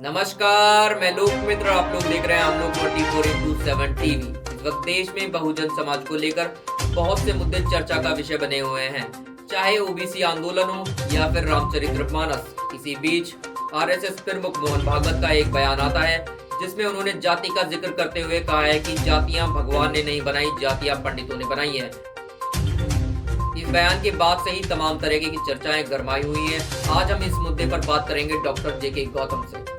नमस्कार, मैं लोक मित्र। आप लोग देख रहे हैं हम लोग 24/7 टीवी। इस वक्त देश में बहुजन समाज को लेकर बहुत से मुद्दे चर्चा का विषय बने हुए हैं, चाहे ओबीसी आंदोलन हो या फिर रामचरितमानस। इसी बीच आरएसएस प्रमुख मोहन भागवत का एक बयान आता है जिसमें उन्होंने जाति का जिक्र करते हुए कहा है कि जातियां भगवान ने नहीं बनाई, जातियां पंडितों ने बनाई हैं। इस बयान के बाद से ही तमाम तरह की चर्चाएं गरमाई हुई हैं। आज हम इस मुद्दे पर बात करेंगे डॉक्टर जेके गौतम से।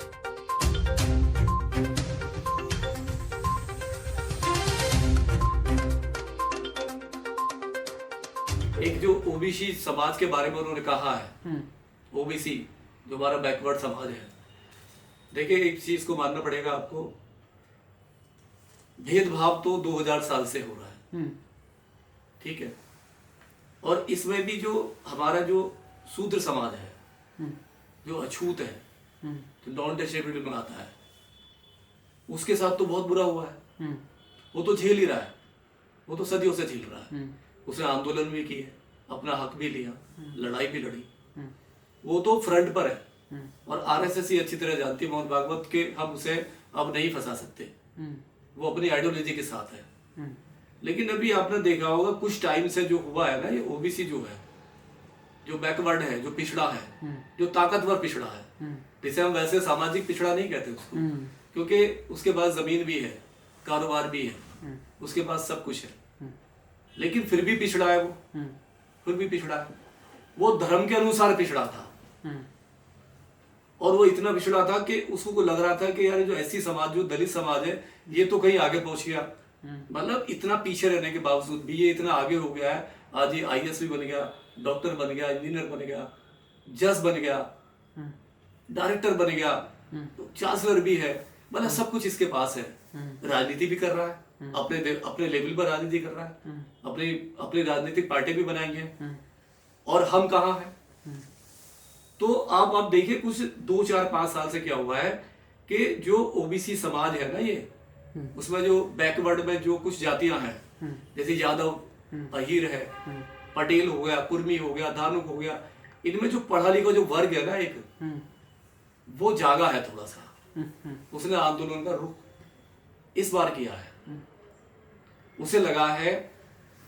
एक जो ओबीसी समाज के बारे में उन्होंने कहा है, ओबीसी जो हमारा बैकवर्ड समाज है, देखिए एक चीज को मानना पड़ेगा आपको, भेदभाव तो 2000 साल से हो रहा है, ठीक है। और इसमें भी जो हमारा जो शूद्र समाज है, जो अछूत है, जो नॉन टचेबल में आता है, उसके साथ तो बहुत बुरा हुआ है। वो तो झेल ही रहा है, वो तो सदियों से झेल रहा है। उसने आंदोलन भी किए, अपना हक भी लिया, लड़ाई भी लड़ी, वो तो फ्रंट पर है। और आरएसएस ही अच्छी तरह जानती है मोहन भागवत के, हम उसे अब नहीं फंसा सकते, वो अपनी आइडियोलॉजी के साथ है। लेकिन अभी आपने देखा होगा कुछ टाइम से जो हुआ है ना, ये ओबीसी जो है, जो बैकवर्ड है, जो पिछड़ा है, जो ताकतवर पिछड़ा है, जिसे हम वैसे सामाजिक पिछड़ा नहीं कहते उसको, क्योंकि उसके पास जमीन भी है, कारोबार भी है, उसके पास सब कुछ है, लेकिन फिर भी पिछड़ा है। वो फिर भी पिछड़ा है, वो धर्म के अनुसार पिछड़ा था। और वो इतना पिछड़ा था कि उसको लग रहा था कि यार जो ऐसी समाज, जो दलित समाज है, ये तो कहीं आगे पहुंच गया। मतलब इतना पीछे रहने के बावजूद भी ये इतना आगे हो गया है। आज ये आईएएस भी बन गया, डॉक्टर बन गया, इंजीनियर बन गया, जज बन गया, डायरेक्टर बन गया, तो चांसलर भी है, मतलब सब कुछ इसके पास है। राजनीति भी कर रहा है, अपने लेवल पर राजनीति कर रहा है, अपनी राजनीतिक पार्टी भी बनाई है। और हम कहाँ हैं? तो आप देखिए कुछ 2, 4, 5 साल से क्या हुआ है कि जो ओबीसी समाज है ना, ये उसमें जो बैकवर्ड में जो कुछ जातियां हैं, जैसे यादव, अहीर है, पटेल हो गया, कुर्मी हो गया, धानुक हो गया, इनमें जो पढ़ा लिखा जो वर्ग है ना एक, वो जागा है थोड़ा सा। उसने आंदोलन का रुख इस बार किया है। उसे लगा है,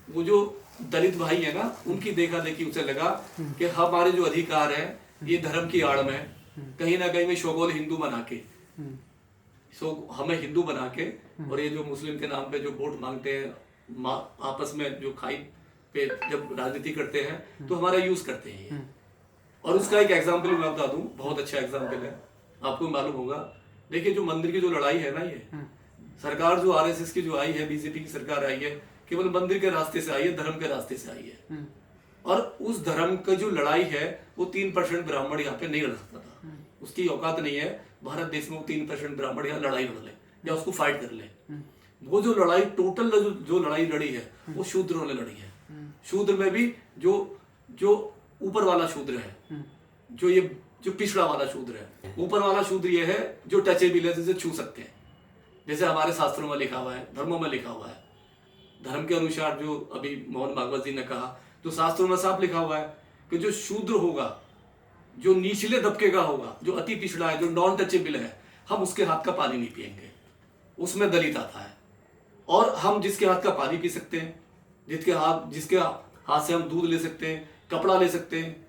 वो जो दलित भाई है ना, उनकी देखा देखी उसे लगा कि हमारे जो अधिकार है ये धर्म की आड़ में, कहीं ना कहीं में शोगोल हिंदू बना के, हमें हिंदू बना के, और ये जो मुस्लिम के नाम पे जो वोट मांगते हैं, आपस में जो खाई पे जब राजनीति करते हैं तो हमारा यूज करते हैं ये। और उसका एक एग्जाम्पल मैं बता दूं, बहुत अच्छा एग्जाम्पल है, आपको मालूम होगा। देखिए जो मंदिर की जो लड़ाई है ना, ये सरकार जो आरएसएस की जो आई है, बीजेपी की सरकार आई है, केवल मंदिर के रास्ते से आई है, धर्म के रास्ते से आई है। और उस धर्म का जो लड़ाई है, वो 3% ब्राह्मण यहाँ पे नहीं लड़ सकता था। उसकी औकात नहीं है भारत देश में वो 3% ब्राह्मण यहाँ लड़ाई लड़ ले या उसको फाइट कर ले। वो जो लड़ाई टोटल जो लड़ाई लड़ी है, वो शूद्रों ने लड़ी है। शूद्र में भी जो ऊपर वाला शूद्र है, जो पिछड़ा वाला शूद्र है, ऊपर वाला शूद्र ये है जो टचेबल है, जिसे छू सकते हैं, जैसे हमारे शास्त्रों में लिखा हुआ है, धर्मों में लिखा हुआ है। धर्म के अनुसार जो अभी मोहन भागवत जी ने कहा, तो शास्त्रों में साफ लिखा हुआ है कि जो शूद्र होगा, जो निचले दबके का होगा, जो अति पिछड़ा है, जो नॉन टचेबल है, हम उसके हाथ का पानी नहीं पिएंगे। उसमें दलित आता है। और हम जिसके हाथ का पानी पी सकते हैं, जिसके हाथ से हम दूध ले सकते हैं, कपड़ा ले सकते हैं,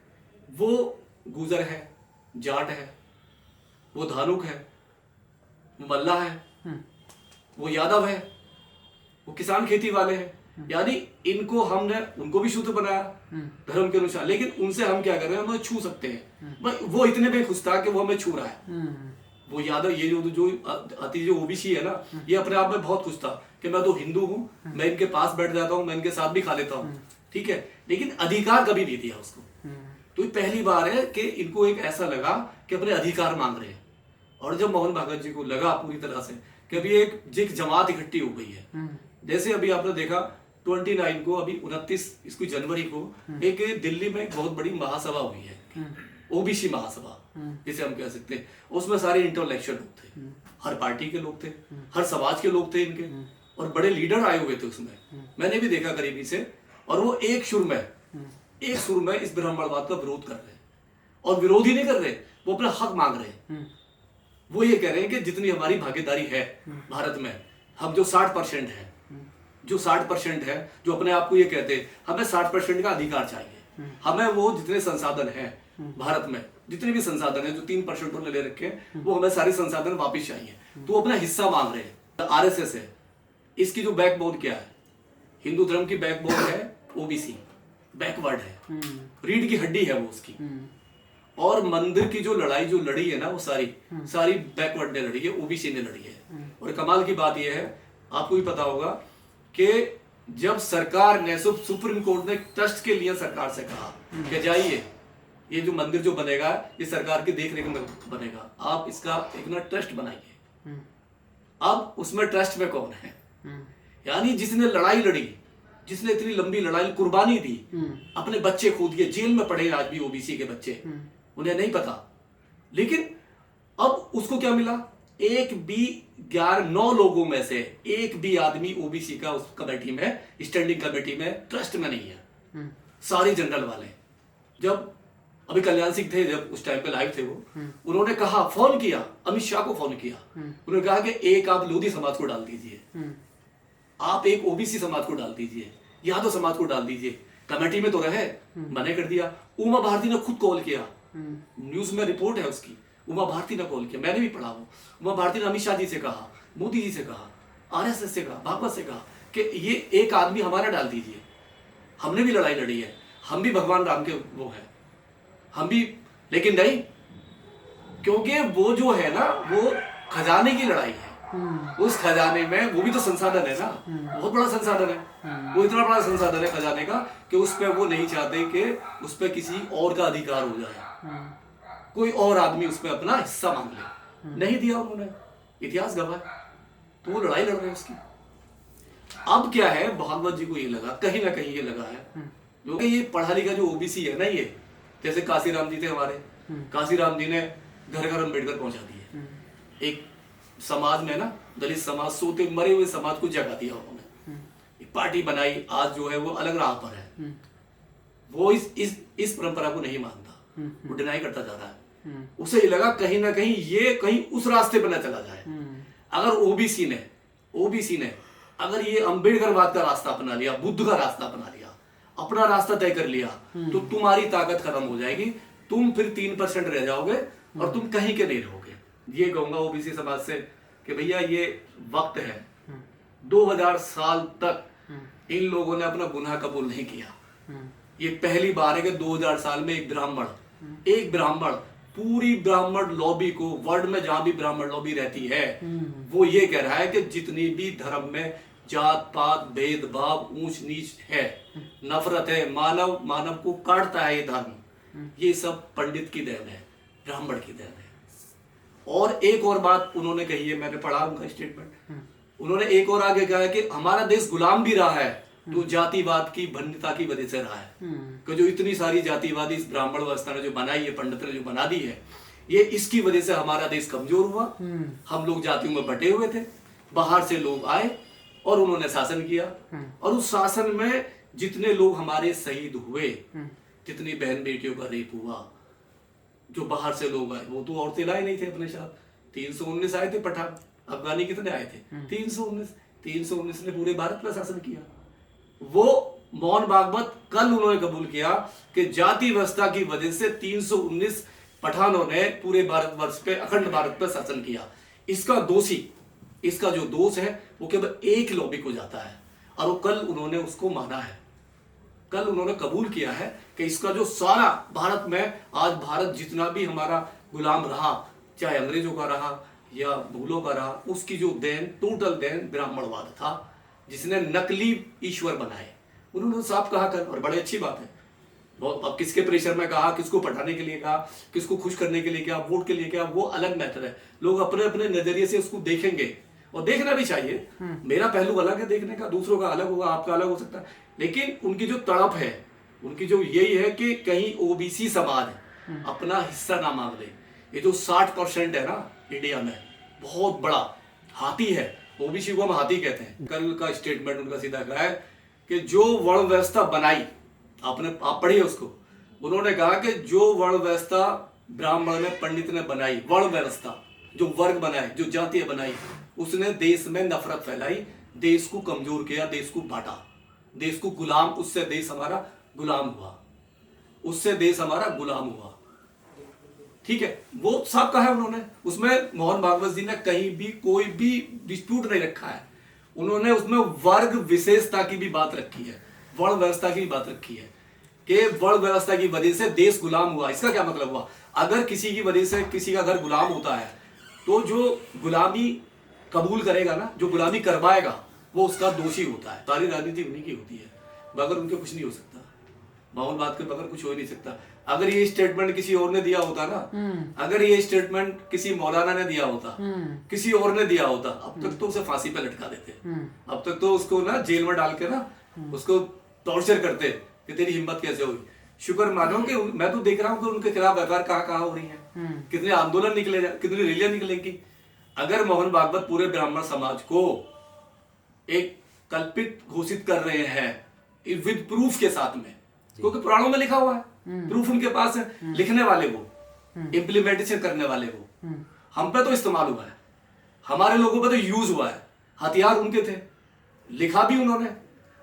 वो गुजर है, जाट है, वो धानुक है, वो मल्ला है, वो यादव है, वो किसान खेती वाले हैं। यानी इनको हमने, उनको भी शूद्र बनाया धर्म के अनुसार, लेकिन उनसे हम क्या कर रहे हैं, हम छू सकते हैं। वो इतने में खुश था कि वो हमें छू रहा है। वो यादव, ये जो ओबीसी है ना, ये अपने आप में बहुत खुश था कि मैं तो हिंदू हूँ, मैं इनके पास बैठ जाता हूँ, मैं इनके साथ भी खा लेता हूँ, ठीक है, लेकिन अधिकार कभी नहीं दिया उसको। तो ये पहली बार है कि इनको एक ऐसा लगा कि अपने अधिकार मांग रहे हैं। और जब मोहन भागवत जी को लगा पूरी तरह से कि अभी एक जमात इकट्ठी हो गई है, जैसे अभी आपने देखा 29 को, अभी 29 जनवरी को एक दिल्ली में एक बहुत बड़ी महासभा हुई है, ओबीसी महासभा जिसे हम कह सकते हैं। उसमें सारे इंटेलेक्चुअल लोग थे, हर पार्टी के लोग थे, हर समाज के लोग थे इनके, और बड़े लीडर आए हुए थे उसमें, मैंने भी देखा करीबी से। और वो एक सुर में इस ब्राह्मणवाद का विरोध कर रहे हैं। और विरोध ही नहीं कर रहे, वो अपना हक मांग रहे हैं। वो ये कह रहे हैं कि जितनी हमारी भागीदारी है भारत में, हम जो 60% है, जो 60% है, जो अपने आप को ये कहते हैं हमें 60% का अधिकार चाहिए, हमें वो जितने संसाधन हैं भारत में, जितने भी संसाधन है जो 3% उन्होंने ले रखे हैं, वो हमें सारे संसाधन वापिस चाहिए। तो अपना हिस्सा मांग रहे हैं। आरएसएस है, इसकी जो बैकबोन क्या है, हिंदू धर्म की बैकबोन है ओबीसी, बैकवर्ड है, रीढ़ की हड्डी है वो उसकी। और मंदिर की जो लड़ी है ना, वो सारी बैकवर्ड ने लड़ी है, ओबीसी ने लड़ी है। और कमाल की बात यह है, आपको भी पता होगा कि जब सरकार ने, सुप्रीम कोर्ट ने ट्रस्ट के लिए सरकार से कहा कि जाइए ये जो मंदिर जो बनेगा ये सरकार की देखरेख में बनेगा, आप इसका एक ना ट्रस्ट बनाइए। अब उसमें ट्रस्ट में कौन है, यानी जिसने लड़ाई लड़ी, जिसने इतनी लंबी लड़ाई कुर्बानी दी, अपने बच्चे खो दिए, जेल में पड़े आज भी ओबीसी के बच्चे, उन्हें नहीं पता। लेकिन अब उसको क्या मिला, एक भी 9 लोगों में से एक भी आदमी ओबीसी का उस कमेटी में, स्टैंडिंग कमेटी में, ट्रस्ट में नहीं है, सारे जनरल वाले। जब अभी कल्याण सिंह थे, जब उस टाइम पे लाइव थे वो, उन्होंने कहा, फोन किया, अमित शाह को फोन किया, उन्होंने कहा कि एक आप लोधी समाज को डाल दीजिए, आप एक ओबीसी समाज को डाल दीजिए, यादव समाज को डाल दीजिए, कमेटी में तो रहे, मना कर दिया। उमा भारती ने खुद कॉल किया, न्यूज में रिपोर्ट है उसकी, उमा भारती ने कॉल किया, मैंने भी पढ़ा वो। उमा भारती ने अमित शाह जी से कहा, मोदी जी से कहा, आरएसएस से कहा, भाजपा से कहा कि ये एक आदमी हमारा डाल दीजिए, हमने भी लड़ाई लड़ी है, हम भी भगवान राम के वो है, हम भी, लेकिन नहीं, क्योंकि वो जो है ना, वो खजाने की लड़ाई है। उस खजाने में वो भी तो संसाधन है ना, बहुत बड़ा संसाधन है, वो इतना बड़ा संसाधन है खजाने का कि उस पे वो नहीं चाहते कि उस पे किसी और का अधिकार हो जाए, कोई और आदमी उस पे अपना हिस्सा मांग ले। नहीं दिया उन्होंने, इतिहास गवाह, तो वो लड़ाई लड़ रहे हैं उसकी। अब क्या है, भागवत जी को ये लगा, कहीं ना कहीं ये लगा है, क्योंकि ये पढ़ा लिखा जो ओबीसी है ना, ये जैसे काशीराम जी थे हमारे, काशीराम जी ने घर घर अम्बेडकर पहुंचा दिए। एक समाज में ना, दलित समाज, सोते मरे हुए समाज को जगा दिया उन्होंने, एक पार्टी बनाई, आज जो है वो अलग राह पर है। वो इस परंपरा को नहीं मानता, वो डिनाई करता जा रहा है। उसे ये लगा कहीं ना कहीं ये कहीं उस रास्ते पर न चला जाए। अगर ओबीसी ने अगर ये अम्बेडकरवाद का रास्ता अपना लिया, बुद्ध का रास्ता अपना लिया, अपना रास्ता तय कर लिया, तो तुम्हारी ताकत खत्म हो जाएगी, तुम फिर 3% रह जाओगे और तुम कहीं के नहीं रहोगे। ये कहूंगा ओबीसी समाज से कि भैया ये वक्त है, 2000 साल तक इन लोगों ने अपना गुनाह कबूल नहीं किया। ये पहली बार है कि 2000 साल में एक ब्राह्मण पूरी ब्राह्मण लॉबी को, वर्ल्ड में जहां भी ब्राह्मण लॉबी रहती है, वो ये कह रहा है कि जितनी भी धर्म में जात पात, भेदभाव, ऊंच नीच है, नफरत है, मानव को काटता है ये धर्म, ये सब पंडित की देन है, ब्राह्मण की देन है। और एक और बात उन्होंने कही है, मैंने पढ़ा उनका स्टेटमेंट, उन्होंने एक और आगे कहा है कि हमारा देश गुलाम भी रहा है तो जातिवाद की भिन्नता की वजह से रहा है, कि जो इतनी सारी जातिवादी इस ब्राह्मण व्यवस्था ने जो बनाई है, पंडित ने जो बना दी है, ये इसकी वजह से हमारा देश कमजोर हुआ। हम लोग जातियों में बटे हुए थे, बाहर से लोग आए और उन्होंने शासन किया, और उस शासन में जितने लोग हमारे शहीद हुए, जितनी बहन बेटियों का रेप हुआ, जो बाहर से लोग आए, वो तो औरतें लाए नहीं थे अपने साथ। 319 आए थे पठान, अफगानी कितने आए थे? 319 ने पूरे भारत पर शासन किया। वो मोहन भागवत कल उन्होंने कबूल किया कि जाति व्यवस्था की वजह से 319 पठानों ने पूरे भारतवर्ष पे, अखंड भारत पर शासन किया। इसका जो दोष है वो केवल एक लॉबी को जाता है, और वो कल उन्होंने उसको माना है, कल उन्होंने कबूल किया है कि इसका जो सारा भारत में, आज भारत जितना भी हमारा गुलाम रहा, चाहे अंग्रेजों का रहा या मुगलों का रहा, उसकी जो देन, टोटल देन ब्राह्मणवाद था, जिसने नकली ईश्वर बनाए। उन्होंने साफ कहा कर, और बड़ी अच्छी बात है। बहुत, अब किसके प्रेशर में कहा, किसको पढ़ाने के लिए कहा, किसको खुश करने के लिए क्या, वोट के लिए क्या, वो अलग मैटर है। लोग अपने अपने नजरिए से उसको देखेंगे, और देखना भी चाहिए। मेरा पहलू अलग है देखने का, दूसरों का अलग होगा, आपका अलग हो सकता है, लेकिन उनकी जो तड़प है, उनकी जो यही है कि कहीं ओबीसी समाज अपना हिस्सा ना मांग ले। ये जो 60% है ना इंडिया में, बहुत बड़ा हाथी है, ओबीसी को हम हाथी कहते हैं। कल का स्टेटमेंट उनका सीधा कहा है कि जो वर्ण व्यवस्था बनाई, आप पढ़िए उसको, उन्होंने कहा कि जो वर्ण व्यवस्था ब्राह्मण ने, पंडित ने बनाई, वर्ण व्यवस्था, जो वर्ग बनाए, जो जातियां बनाई, उसने देश में नफरत फैलाई, देश को कमजोर किया, देश को बांटा, देश को गुलाम, उससे देश हमारा गुलाम हुआ, उससे देश हमारा गुलाम हुआ। ठीक है, वो सब कहा है उन्होंने, उसमें मोहन भागवत जी ने कहीं भी कोई भी डिस्प्यूट नहीं रखा है। उन्होंने उसमें वर्ग विशेषता की भी बात रखी है, वर्ण व्यवस्था की भी बात रखी है कि वर्ण व्यवस्था की वजह से देश गुलाम हुआ। इसका क्या मतलब हुआ? अगर किसी की वजह से किसी का घर गुलाम होता है तो जो गुलामी कबूल करेगा ना, जो गुलामी करवाएगा, वो उसका दोषी होता है। सारी राजनीति उन्हीं की होती है, बगैर उनके कुछ नहीं हो सकता, मोहन बात के बगैर कुछ हो ही नहीं सकता। अगर ये स्टेटमेंट किसी और ने दिया होता ना, अगर ये स्टेटमेंट किसी मौलाना ने दिया होता, किसी और ने दिया होता, अब तक तो उसे फांसी पे लटका देते, अब तक तो उसको ना जेल में डाल के ना उसको टॉर्चर करते कि तेरी हिम्मत कैसे हुई। शुक्र मानो कि मैं तो देख रहा हूँ कि उनके खिलाफ एफआईआर कहाँ हो रही है, कितने आंदोलन निकले, कितनी रैलियां निकलेंगी। अगर मोहन भागवत पूरे ब्राह्मण समाज को एक कल्पित घोषित कर रहे हैं विद प्रूफ के साथ में, क्योंकि पुराणों में लिखा हुआ है, प्रूफ उनके पास है, लिखने वाले वो, इंप्लीमेंटेशन करने वाले वो। हम पे तो इस्तेमाल हुआ है, हमारे लोगों पे तो यूज हुआ है, हथियार उनके थे, लिखा भी उन्होंने,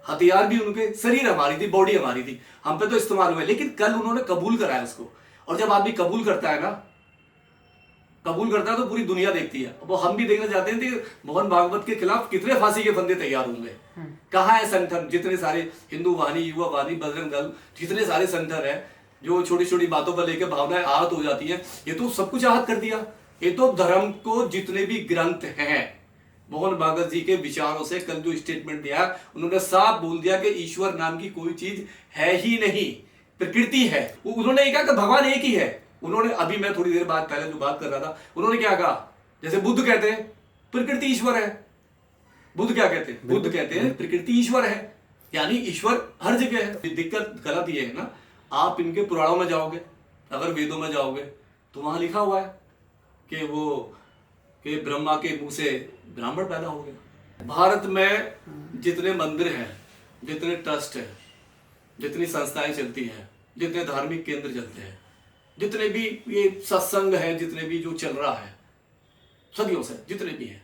हथियार भी उनके, शरीर हमारी थी, बॉडी हमारी थी, हम पे तो इस्तेमाल हुआ है। लेकिन कल उन्होंने कबूल कराया उसको, और जब आदमी कबूल करता है ना, कबूल करता है तो पूरी दुनिया देखती है। वो हम भी देखना चाहते हैं कि मोहन भागवत के खिलाफ कितने फांसी के फंदे तैयार होंगे। कहाँ है संगठन, जितने सारे हिंदू वाहिनी, युवा वाहिनी, बजरंग दल, जितने सारे संगठन है जो छोटी छोटी बातों पर लेकर भावनाएं आहत हो जाती है, ये तो सब कुछ आहत कर दिया। ये तो धर्म को जितने भी ग्रंथ हैं, मोहन भागवत जी के विचारों से कल जो स्टेटमेंट दिया, उन्होंने साफ बोल दिया कि ईश्वर नाम की कोई चीज है ही नहीं, प्रकृति है। उन्होंने कहा कि भगवान एक ही है। उन्होंने अभी मैं थोड़ी देर बाद पहले जो बात कर रहा था, उन्होंने क्या कहा, जैसे बुद्ध कहते हैं प्रकृति ईश्वर है, बुद्ध क्या कहते हैं, बुद्ध कहते हैं प्रकृति ईश्वर है, यानी ईश्वर हर जगह है। दिक्कत गलत ये है ना, आप इनके पुराणों में जाओगे, अगर वेदों में जाओगे तो वहां लिखा हुआ है कि वो कि ब्रह्मा के मुंह से ब्राह्मण पैदा हो गया। भारत में जितने मंदिर हैं, जितने ट्रस्ट है, जितनी संस्थाएं चलती हैं, जितने धार्मिक केंद्र चलते हैं, जितने भी ये सत्संग है, जितने भी जो चल रहा है सदियों से, जितने भी हैं,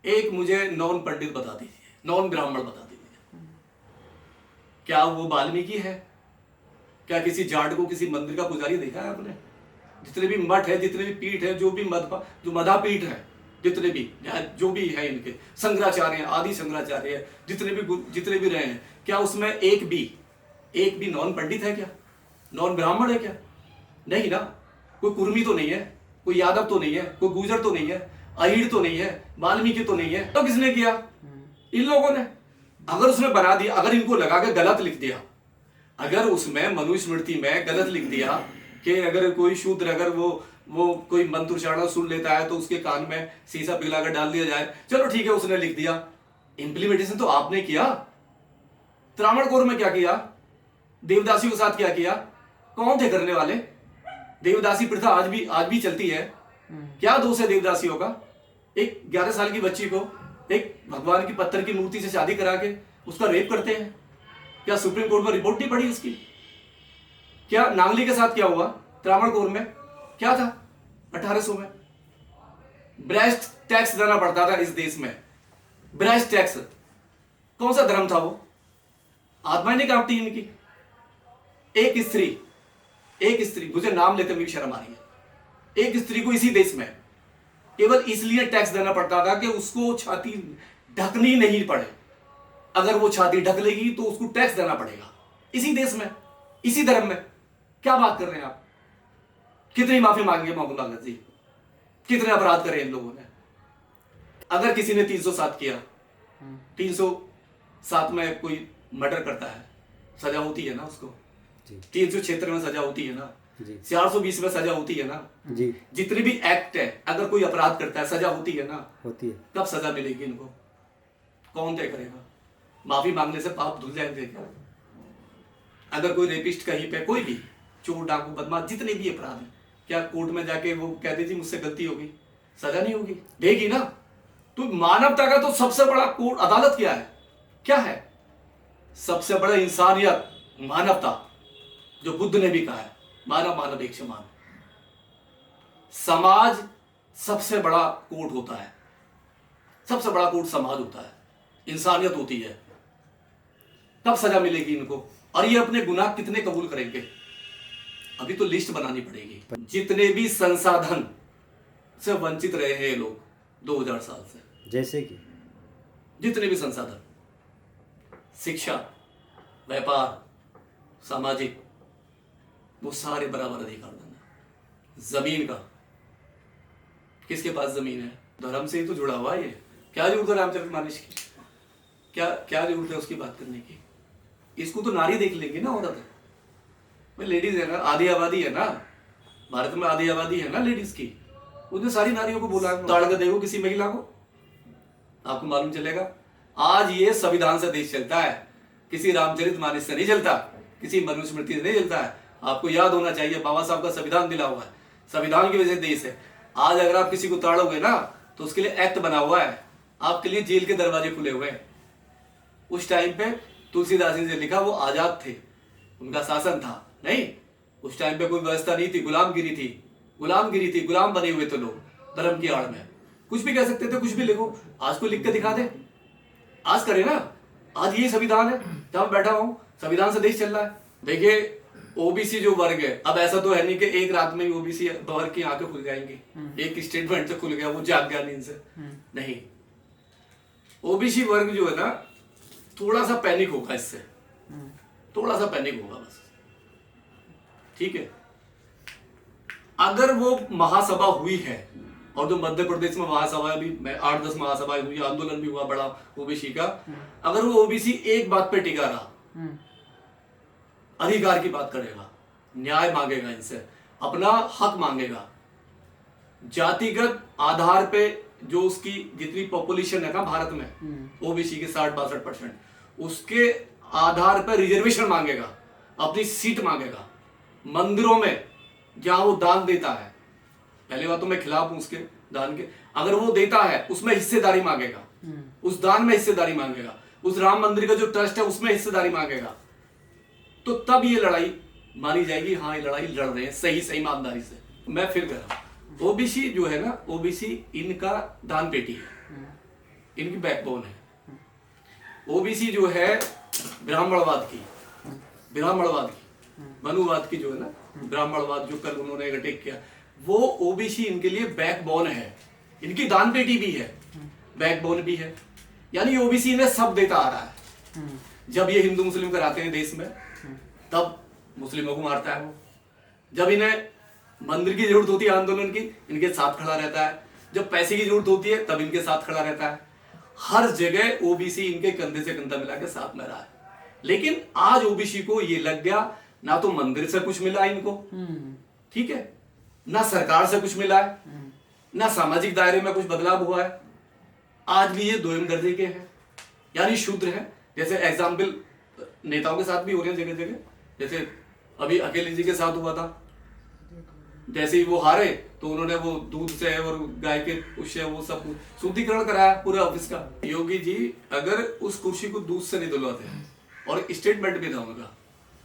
एक मुझे नॉन पंडित बता दीजिए, नॉन ब्राह्मण बता दीजिए, क्या वो वाल्मीकि है? क्या किसी जाट को किसी मंदिर का पुजारी देखा है आपने? जितने भी मठ है, जितने भी पीठ है, जो भी जो मधा पीठ है, जितने भी जो भी है, इनके शंकराचार्य, आदि शंकराचार्य, जितने भी रहे हैं, क्या उसमें एक भी नॉन पंडित है क्या? नॉन ब्राह्मण है क्या? नहीं ना। कोई कुर्मी तो नहीं है, कोई यादव तो नहीं है, कोई गुर्जर तो नहीं है, अहीर तो नहीं है, वाल्मीकि तो नहीं है। तो किसने किया? इन लोगों ने। अगर उसमें बना दिया, अगर इनको लगा के गलत लिख दिया, अगर उसमें मनुस्मृति में गलत लिख दिया कि अगर कोई शूद्र अगर वो कोई मंत्र उच्चारण सुन लेता है तो उसके कान में शीशा पिघलाकर डाल दिया जाए, चलो ठीक है, उसने लिख दिया। इंप्लीमेंटेशन तो आपने किया। त्रावणकोर में क्या किया? देवदासी के साथ क्या किया? कौन थे करने वाले? देवदासी प्रथा आज भी चलती है। क्या दोष है देवदासियों का? एक 11 साल की बच्ची को एक भगवान की पत्थर की मूर्ति से शादी करा के उसका रेप करते हैं। क्या सुप्रीम कोर्ट में रिपोर्ट नहीं पड़ी उसकी? क्या नांगली के साथ क्या हुआ? त्रावणकोर में क्या था? 1800 में ब्रेस्ट टैक्स देना पड़ता था इस देश में। ब्रेस्ट टैक्स कौन सा धर्म था वो? आत्माएं नहीं कांपती इनकी। एक स्त्री, मुझे नाम लेते हुए शर्म आ रही है, एक स्त्री को इसी देश में केवल इसलिए टैक्स देना पड़ता था कि उसको छाती ढकनी नहीं पड़े। अगर वो छाती ढक लेगी तो उसको टैक्स देना पड़ेगा। इसी देश में, इसी धर्म में। क्या बात कर रहे हैं आप? कितनी माफी मांगेंगे मोहन भागवत जी? कितने अपराध करे इन लोगों ने? अगर किसी ने 307 किया, 307 में कोई मर्डर करता है, सजा होती है ना उसको। 376 में सजा होती है ना, 420 में सजा होती है ना जी। जितने भी एक्ट है, अगर कोई अपराध करता है सजा होती है ना, होती है। कब सजा मिलेगी इनको? कौन तय करेगा? माफी मांगने से पाप धुल जाएंगे क्या? अगर कोई रेपिस्ट कहीं पे, कोई भी चोर, डाकू, बदमाश, जितने भी अपराध है, क्या कोर्ट में जाके वो कहते जी मुझसे गलती होगी, सजा नहीं होगी? देगी ना। तो मानवता का तो सबसे बड़ा कोर्ट, अदालत क्या है? क्या है? सबसे बड़ा इंसानियत, मानवता, जो बुद्ध ने भी कहा है, मानव मानव एक समान। समाज सबसे बड़ा कोर्ट होता है, सबसे बड़ा कोर्ट समाज होता है, इंसानियत होती है, तब सजा मिलेगी इनको। और ये अपने गुनाह कितने कबूल करेंगे, अभी तो लिस्ट बनानी पड़ेगी। जितने भी संसाधन से वंचित रहे हैं ये लोग 2000 साल से, जैसे कि जितने भी संसाधन, शिक्षा, व्यापार, सामाजिक, वो सारे बराबर अधिकार देना। जमीन का, किसके पास जमीन है? धर्म से ही तो जुड़ा हुआ है ये। क्या जरूरत है रामचरितमानस की, क्या जरूरत है उसकी बात करने की? इसको तो नारी देख लेंगे ना, औरत भाई, लेडीज है ना, आधी आबादी है ना भारत में, आधी आबादी है ना लेडीज की। उसने सारी नारियों को बोला, ताड़ कर देखो किसी महिला को, आपको मालूम चलेगा। आज ये संविधान से देश चलता है, किसी रामचरितमानस से नहीं चलता, किसी मनुस्मृति से नहीं चलता है। आपको याद होना चाहिए, बाबा साहब का संविधान दिला हुआ है, संविधान की वजह से देश है। आज अगर आप किसी को ताड़ोगे ना तो उसके लिए एक्ट बना हुआ है, आपके लिए जेल के दरवाजे खुले हुए हैं। उस टाइम पे तुलसीदास जी ने लिखा, वो आजाद थे, उनका शासन था नहीं, उस टाइम पे कोई व्यवस्था नहीं थी, गुलामगिरी थी, गुलाम बने हुए थे लोग धर्म की आड़ में। कुछ भी कह सकते थे, कुछ भी लिखो। आज को लिख के दिखा दे, आज करे ना। आज ये संविधान है, जहां बैठा हूं, संविधान से देश चल रहा है। देखिए ओबीसी जो वर्ग है, अब ऐसा तो है नहीं कि एक रात में ओबीसी वर्ग की आंखें खुल जाएंगी, एक स्टेटमेंट से खुल गया, वो जाग गया नींद से, नहीं। ओबीसी वर्ग जो है ना, थोड़ा सा पैनिक होगा इससे, थोड़ा सा पैनिक होगा बस, ठीक है। अगर वो महासभा हुई है, और जो मध्य प्रदेश में महासभा अभी 8-10 महासभाएं हुई, आंदोलन भी हुआ बड़ा ओबीसी का, अगर वो ओबीसी एक बात पे टिका रहा, अधिकार की बात करेगा, न्याय मांगेगा, इनसे अपना हक मांगेगा, जातिगत आधार पे जो उसकी जितनी पॉपुलेशन है ना भारत में, ओबीसी के 60-62%, उसके आधार पर रिजर्वेशन मांगेगा, अपनी सीट मांगेगा, मंदिरों में जहां वो दान देता है, पहली बात तो मैं खिलाफ हूं उसके दान के, अगर वो देता है उसमें हिस्सेदारी मांगेगा, उस दान में हिस्सेदारी मांगेगा, उस राम मंदिर का जो ट्रस्ट है उसमें हिस्सेदारी मांगेगा, तो तब ये लड़ाई मानी जाएगी, हाँ ये लड़ाई लड़ रहे हैं सही ईमानदारी से। मैं फिर कह रहा हूं, ओबीसी जो है ना, ओबीसी इनका दान पेटी है, इनकी बैकबोन है। ओबीसी जो है ब्राह्मणवाद की, मनुवाद की जो है ना, ब्राह्मणवाद जो कल उन्होंने अटैक किया, वो ओबीसी इनके लिए बैकबोन है, इनकी दान पेटी भी है, बैकबोन भी है। यानी ओबीसी इन्हें सब देता आ रहा है। जब ये हिंदू मुस्लिम कराते हैं देश में, तब मुस्लिमों को मारता है वो। जब इन्हें मंदिर की जरूरत होती है आंदोलन की, इनके साथ खड़ा रहता है। जब पैसे की जरूरत होती है तब इनके साथ खड़ा रहता है। हर जगह ओबीसी इनके कंधे से कंधा मिला के साथ में रहा है। लेकिन आज ओबीसी को ये लग गया, ना तो मंदिर से कुछ मिला इनको, ठीक है, ना सरकार से कुछ मिला है, ना सामाजिक दायरे में कुछ बदलाव हुआ है। आज भी ये दोयम दर्जे के हैं, यानी शूद्र हैं। जैसे एग्जाम्पल नेताओं के साथ भी हो रहे हैं जगह जगह, जैसे अभी अकेले जी के साथ हुआ था। जैसे ही वो हारे तो उन्होंने वो दूध से और गाय के उससे वो सब शुद्धिकरण कराया पूरे ऑफिस का। योगी जी अगर उस कुर्सी को दूध से नहीं धुलवाते, और स्टेटमेंट भी था उनका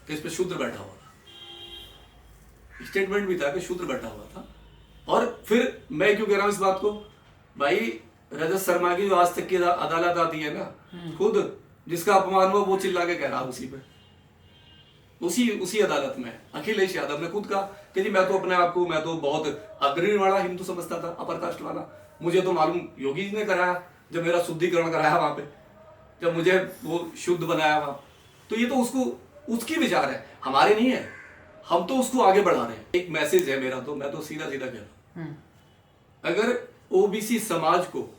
कि इस पे शूद्र बैठा हुआ था, स्टेटमेंट भी था कि शूद्र बैठा हुआ था। और फिर मैं क्यों कह रहा हूं इस बात को, भाई रजत शर्मा की जो आज तक की अदालत आती है ना, खुद जिसका अपमान हुआ वो चिल्ला के कह रहा उसी पे, उसी अदालत में अखिलेश यादव ने खुद कहा कि जी मैं तो अपने आप को, मैं तो बहुत अग्रणी वाला हिंदू समझता था, अपर कास्ट वाला। मुझे तो मालूम योगी जी ने कराया, जब मेरा शुद्धिकरण कराया वहां पे, जब मुझे वो शुद्ध बनाया वहां। तो ये तो उसकी विचार है, हमारे नहीं है। हम तो उसको आगे बढ़ा रहे हैं। एक मैसेज है मेरा, तो मैं तो सीधा सीधा कह रहा हूं, अगर ओबीसी समाज को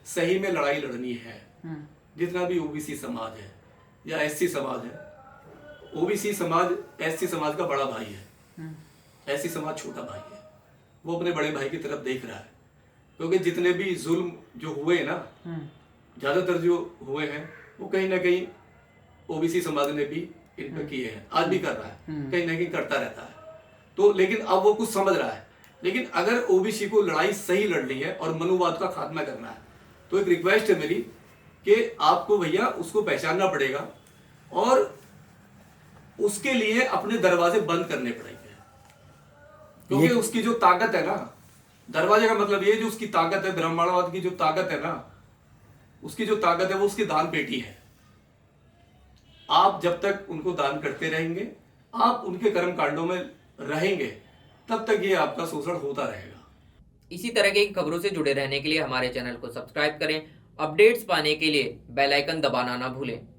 सही में लड़ाई लड़नी है, जितना भी ओबीसी समाज है या एससी समाज है, ओबीसी समाज एससी समाज का बड़ा भाई है, एससी समाज छोटा भाई है। वो अपने बड़े भाई की तरफ देख रहा है, क्योंकि जितने भी जुल्म जो हुए ना, ज्यादातर जो हुए हैं वो कहीं ना कहीं ओबीसी समाज ने भी इन पर किए हैं, आज भी कर रहा है, कहीं ना कहीं करता रहता है। तो लेकिन अब वो कुछ समझ रहा है। लेकिन अगर ओबीसी को लड़ाई सही लड़नी है और मनुवाद का खात्मा करना है, तो एक रिक्वेस्ट है मेरी कि आपको भैया उसको पहचानना पड़ेगा और उसके लिए अपने दरवाजे बंद करने पड़ेंगे, क्योंकि उसकी जो ताकत है ना, दरवाजे का मतलब ये जो उसकी ताकत है, ब्रह्मांडवाद की जो ताकत है ना, उसकी जो ताकत है वो उसकी दान पेटी है। आप जब तक उनको दान करते रहेंगे, आप उनके कर्म कांडों में रहेंगे, तब तक ये आपका शोषण होता रहेगा। इसी तरह की खबरों से जुड़े रहने के लिए हमारे चैनल को सब्सक्राइब करें। अपडेट्स पाने के लिए बेल आइकन दबाना ना भूलें।